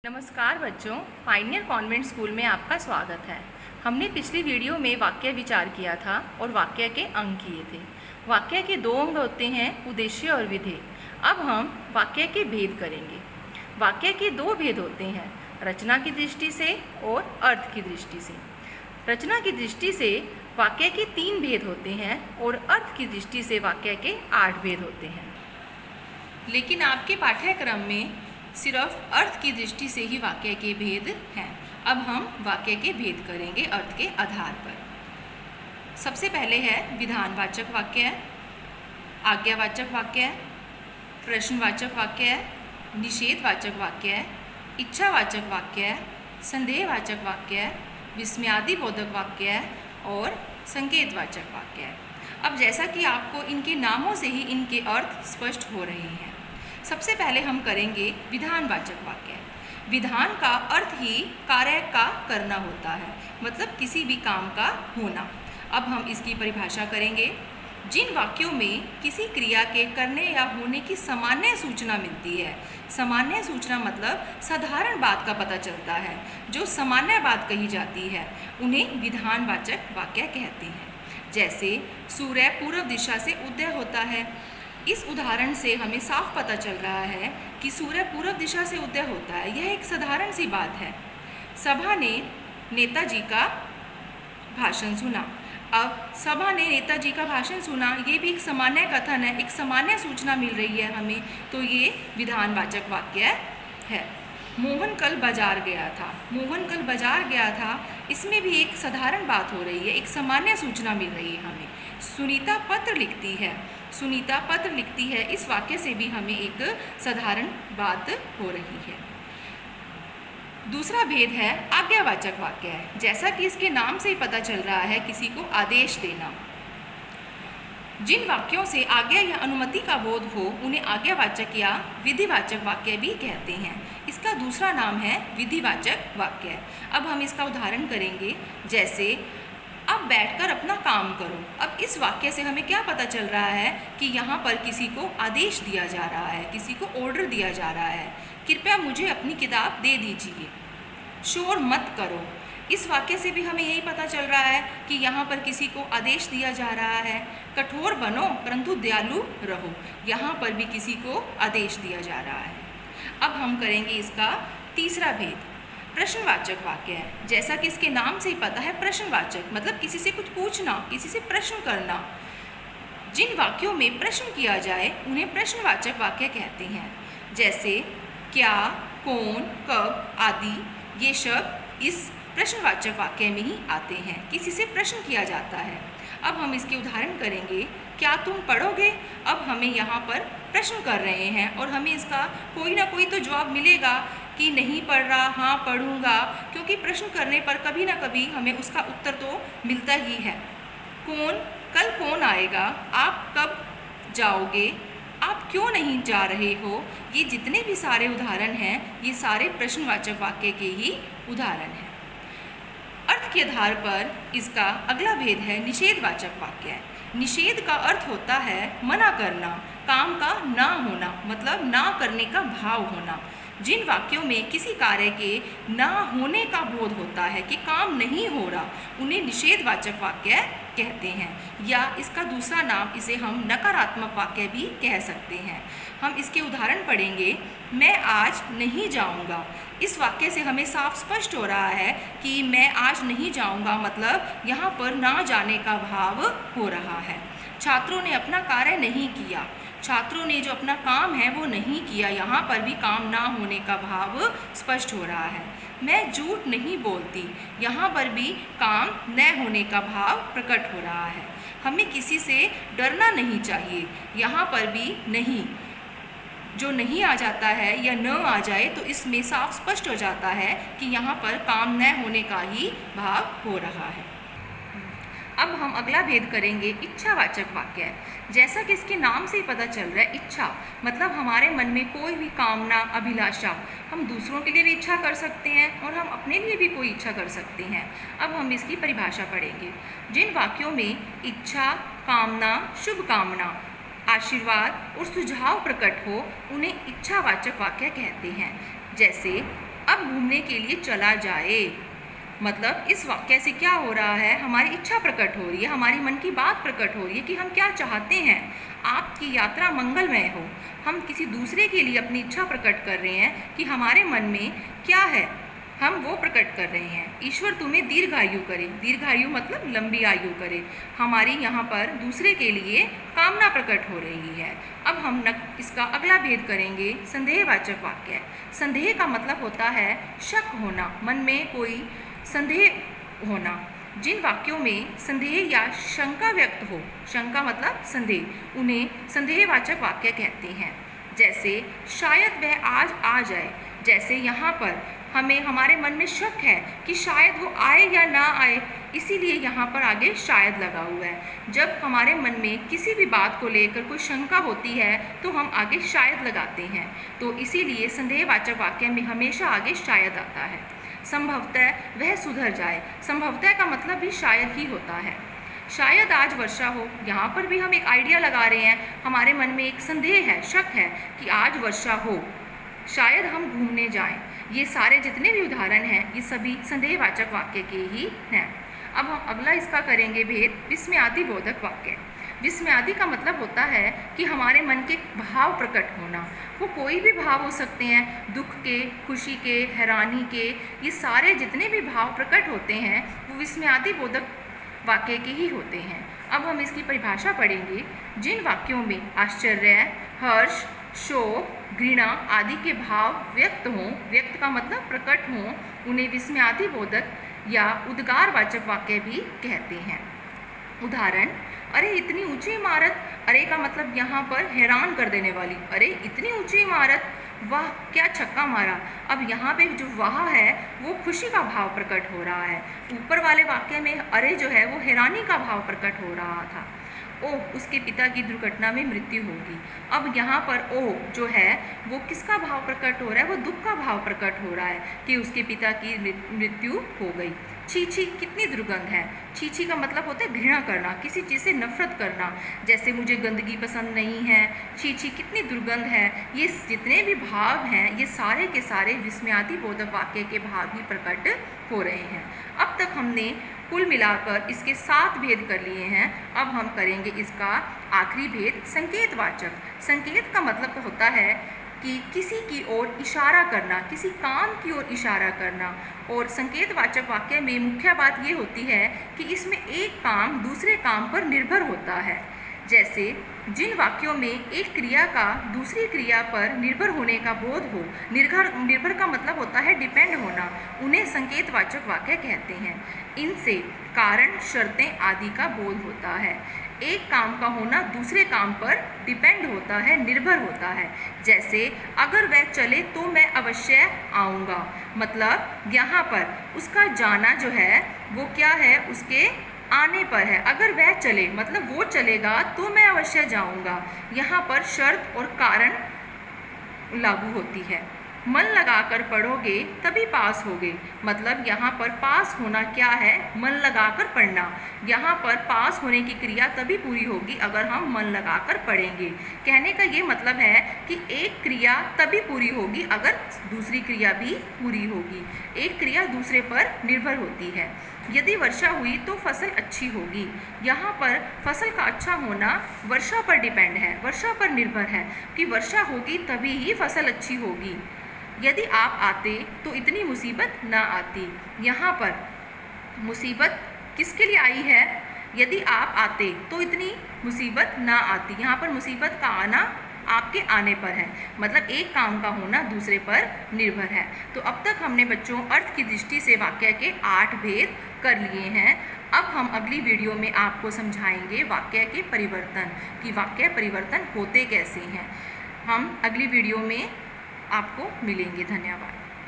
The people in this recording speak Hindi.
नमस्कार बच्चों, पाइनियर कॉन्वेंट स्कूल में आपका स्वागत है। हमने पिछली वीडियो में वाक्य विचार किया था और वाक्य के अंग किए थे। वाक्य के दो अंग होते हैं, उद्देश्य और विधेय। अब हम वाक्य के भेद करेंगे। वाक्य के दो भेद होते हैं, रचना की दृष्टि से और अर्थ की दृष्टि से। रचना की दृष्टि से वाक्य के 3 भेद होते हैं और अर्थ की दृष्टि से वाक्य के 8 भेद होते हैं। लेकिन आपके पाठ्यक्रम में सिर्फ अर्थ की दृष्टि से ही वाक्य के भेद हैं। अब हम वाक्य के भेद करेंगे अर्थ के आधार पर। सबसे पहले है विधानवाचक वाक्य, आज्ञावाचक वाक्य, प्रश्नवाचक वाक्य, निषेधवाचक वाक्य, इच्छावाचक वाक्य, संदेहवाचक वाक्य, विस्मयादिबोधक वाक्य और संकेतवाचक वाक्य। अब जैसा कि आपको इनके नामों से ही इनके अर्थ स्पष्ट हो रहे हैं। सबसे पहले हम करेंगे विधानवाचक वाक्य। विधान का अर्थ ही कार्य का करना होता है, मतलब किसी भी काम का होना। अब हम इसकी परिभाषा करेंगे। जिन वाक्यों में किसी क्रिया के करने या होने की सामान्य सूचना मिलती है, सामान्य सूचना मतलब साधारण बात का पता चलता है, जो सामान्य बात कही जाती है, उन्हें विधानवाचक वाक्य कहते हैं। जैसे सूर्य पूर्व दिशा से उदय होता है। इस उदाहरण से हमें साफ पता चल रहा है कि सूर्य पूर्व दिशा से उदय होता है। यह एक साधारण सी बात है। सभा ने नेताजी का भाषण सुना। अब सभा ने नेताजी का भाषण सुना, ये भी एक सामान्य कथन है, एक सामान्य सूचना मिल रही है हमें, तो ये विधानवाचक वाक्य है। मोहन कल बाजार गया था। मोहन कल बाजार गया था, इसमें भी एक साधारण बात हो रही है, एक सामान्य सूचना मिल रही है हमें। सुनीता पत्र लिखती है। सुनीता पत्र लिखती है, इस वाक्य से भी हमें एक साधारण बात हो रही है। दूसरा भेद है आज्ञावाचक वाक्य। जैसा कि इसके नाम से ही पता चल रहा है, किसी को आदेश देना। जिन वाक्यों से आज्ञा या अनुमति का बोध हो, उन्हें आज्ञावाचक या विधिवाचक वाक्य भी कहते हैं। इसका दूसरा नाम है विधिवाचक वाक्य। अब हम इसका उदाहरण करेंगे। जैसे अब बैठकर अपना काम करो। अब इस वाक्य से हमें क्या पता चल रहा है कि यहाँ पर किसी को आदेश दिया जा रहा है, किसी को ऑर्डर दिया जा रहा है। कृपया मुझे अपनी किताब दे दीजिए। शोर मत करो। इस वाक्य से भी हमें यही पता चल रहा है कि यहाँ पर किसी को आदेश दिया जा रहा है। कठोर बनो परंतु दयालु रहो। यहाँ पर भी किसी को आदेश दिया जा रहा है। अब हम करेंगे इसका तीसरा भेद, प्रश्नवाचक वाक्य है। जैसा कि इसके नाम से ही पता है, प्रश्नवाचक मतलब किसी से कुछ पूछना, किसी से प्रश्न करना। जिन वाक्यों में प्रश्न किया जाए, उन्हें प्रश्नवाचक वाक्य कहते हैं। जैसे क्या, कौन, कब आदि, ये शब्द इस प्रश्नवाचक वाक्य में ही आते हैं। किसी से प्रश्न किया जाता है। अब हम इसके उदाहरण करेंगे। क्या तुम पढ़ोगे? अब हमें यहाँ पर प्रश्न कर रहे हैं और हमें इसका कोई ना कोई तो जवाब मिलेगा कि नहीं पढ़ रहा, हाँ पढ़ूंगा, क्योंकि प्रश्न करने पर कभी ना कभी हमें उसका उत्तर तो मिलता ही है। कौन, कल कौन आएगा? आप कब जाओगे? आप क्यों नहीं जा रहे हो? ये जितने भी सारे उदाहरण हैं, ये सारे प्रश्नवाचक वाक्य के ही उदाहरण हैं। अर्थ के आधार पर इसका अगला भेद है निषेधवाचक वाक्य। निषेध का अर्थ होता है मना करना, काम का ना होना, मतलब ना करने का भाव होना। जिन वाक्यों में किसी कार्य के ना होने का बोध होता है कि काम नहीं हो रहा, उन्हें निषेधवाचक वाक्य कहते हैं। या इसका दूसरा नाम, इसे हम नकारात्मक वाक्य भी कह सकते हैं। हम इसके उदाहरण पढ़ेंगे। मैं आज नहीं जाऊंगा। इस वाक्य से हमें साफ स्पष्ट हो रहा है कि मैं आज नहीं जाऊंगा, मतलब यहाँ पर ना जाने का भाव हो रहा है। छात्रों ने अपना कार्य नहीं किया। छात्रों ने जो अपना काम है वो नहीं किया, यहाँ पर भी काम ना होने का भाव स्पष्ट हो रहा है। मैं झूठ नहीं बोलती। यहाँ पर भी काम न होने का भाव प्रकट हो रहा है। हमें किसी से डरना नहीं चाहिए। यहाँ पर भी नहीं, जो नहीं आ जाता है या न आ जाए तो इसमें साफ स्पष्ट हो जाता है कि यहाँ पर काम न होने का ही भाव हो रहा है। अब हम अगला भेद करेंगे इच्छावाचक वाक्य। जैसा कि इसके नाम से ही पता चल रहा है, इच्छा मतलब हमारे मन में कोई भी कामना, अभिलाषा, हम दूसरों के लिए भी इच्छा कर सकते हैं और हम अपने लिए भी कोई इच्छा कर सकते हैं। अब हम इसकी परिभाषा पढ़ेंगे। जिन वाक्यों में इच्छा, कामना, शुभ कामना, आशीर्वाद और सुझाव प्रकट हो, उन्हें इच्छावाचक वाक्य कहते हैं। जैसे अब घूमने के लिए चला जाए। मतलब इस वाक्य से क्या हो रहा है, हमारी इच्छा प्रकट हो रही है, हमारी मन की बात प्रकट हो रही है कि हम क्या चाहते हैं। आपकी यात्रा मंगलमय हो। हम किसी दूसरे के लिए अपनी इच्छा प्रकट कर रहे हैं कि हमारे मन में क्या है, हम वो प्रकट कर रहे हैं। ईश्वर तुम्हें दीर्घायु करे। दीर्घायु मतलब लंबी आयु करे। हमारी यहाँ पर दूसरे के लिए कामना प्रकट हो रही है। अब हम इसका अगला भेद करेंगे, संदेहवाचक वाक्य। संदेह का मतलब होता है शक होना, मन में कोई संदेह होना। जिन वाक्यों में संदेह या शंका व्यक्त हो, शंका मतलब संदेह, उन्हें संदेहवाचक वाक्य कहते हैं। जैसे शायद वह आज आ जाए। जैसे यहाँ पर हमें हमारे मन में शक है कि शायद वो आए या ना आए, इसीलिए यहाँ पर आगे शायद लगा हुआ है। जब हमारे मन में किसी भी बात को लेकर कोई शंका होती है तो हम आगे शायद लगाते हैं। तो इसीलिए संदेहवाचक वाक्य में हमेशा आगे शायद आता है। संभवतः वह सुधर जाए। संभवतः का मतलब भी शायद ही होता है। शायद आज वर्षा हो। यहाँ पर भी हम एक आइडिया लगा रहे हैं, हमारे मन में एक संदेह है, शक है कि आज वर्षा हो, शायद हम घूमने जाएं। ये सारे जितने भी उदाहरण हैं ये सभी संदेहवाचक वाक्य के ही हैं। अब हम अगला इसका करेंगे भेद, विस्मयादि बोधक वाक्य। विस्मयादि का मतलब होता है कि हमारे मन के भाव प्रकट होना। वो कोई भी भाव हो सकते हैं, दुख के, खुशी के, हैरानी के, ये सारे जितने भी भाव प्रकट होते हैं वो विस्मयादि बोधक वाक्य के ही होते हैं। अब हम इसकी परिभाषा पढ़ेंगे। जिन वाक्यों में आश्चर्य, हर्ष, शोक, घृणा आदि के भाव व्यक्त हों, व्यक्त का मतलब प्रकट हों, उन्हें विस्मयादि बोधक या उद्गारवाचक वाक्य भी कहते हैं। उदाहरण, अरे इतनी ऊंची इमारत। अरे का मतलब यहाँ पर हैरान कर देने वाली। अरे इतनी ऊंची इमारत, वाह क्या छक्का मारा। अब यहाँ पे जो वाह है वो खुशी का भाव प्रकट हो रहा है। ऊपर वाले वाक्य में अरे जो है वो हैरानी का भाव प्रकट हो रहा था। ओह, उसके पिता की दुर्घटना में मृत्यु होगी। अब यहाँ पर ओह जो है वो किसका भाव प्रकट हो रहा है, वो दुख का भाव प्रकट हो रहा है कि उसके पिता की मृत्यु हो गई। छी छी कितनी दुर्गंध है। छी छी का मतलब होता है घृणा करना, किसी चीज़ से नफरत करना। जैसे मुझे गंदगी पसंद नहीं है, छी छी कितनी दुर्गंध है। ये जितने भी भाव हैं ये सारे के सारे विस्मयादि बोधक वाक्य के भाव ही प्रकट हो रहे हैं। अब तक हमने कुल मिलाकर इसके 7 भेद कर लिए हैं। अब हम करेंगे इसका आखिरी भेद, संकेतवाचक। संकेत का मतलब होता है कि किसी की ओर इशारा करना, किसी काम की ओर इशारा करना। और संकेतवाचक वाक्य में मुख्य बात ये होती है कि इसमें एक काम दूसरे काम पर निर्भर होता है। जैसे जिन वाक्यों में एक क्रिया का दूसरी क्रिया पर निर्भर होने का बोध हो, निर्भर का मतलब होता है डिपेंड होना, उन्हें संकेतवाचक वाक्य कहते हैं। इनसे कारण, शर्तें आदि का बोध होता है। एक काम का होना दूसरे काम पर डिपेंड होता है, निर्भर होता है। जैसे अगर वह चले तो मैं अवश्य आऊँगा। मतलब यहाँ पर उसका जाना जो है वो क्या है, उसके आने पर है। अगर वह चले मतलब वो चलेगा तो मैं अवश्य जाऊँगा। यहाँ पर शर्त और कारण लागू होती है। मन लगाकर पढ़ोगे तभी पास होगे। मतलब यहाँ पर पास होना क्या है, मन लगाकर पढ़ना। यहाँ पर पास होने की क्रिया तभी पूरी होगी अगर हम मन लगाकर पढ़ेंगे। कहने का ये मतलब है कि एक क्रिया तभी पूरी होगी अगर दूसरी क्रिया भी पूरी होगी। एक क्रिया दूसरे पर निर्भर होती है। यदि वर्षा हुई तो फसल अच्छी होगी। यहाँ पर फसल का अच्छा होना वर्षा पर डिपेंड है, वर्षा पर निर्भर है कि वर्षा होगी तभी ही फसल अच्छी होगी। यदि आप आते तो इतनी मुसीबत ना आती। यहाँ पर मुसीबत किसके लिए आई है, यदि आप आते तो इतनी मुसीबत ना आती। यहाँ पर मुसीबत का आना आपके आने पर है, मतलब एक काम का होना दूसरे पर निर्भर है। तो अब तक हमने बच्चों अर्थ की दृष्टि से वाक्य के 8 भेद कर लिए हैं। अब हम अगली वीडियो में आपको समझाएंगे वाक्य के परिवर्तन, कि वाक्य परिवर्तन होते कैसे हैं। हम अगली वीडियो में आपको मिलेंगे। धन्यवाद।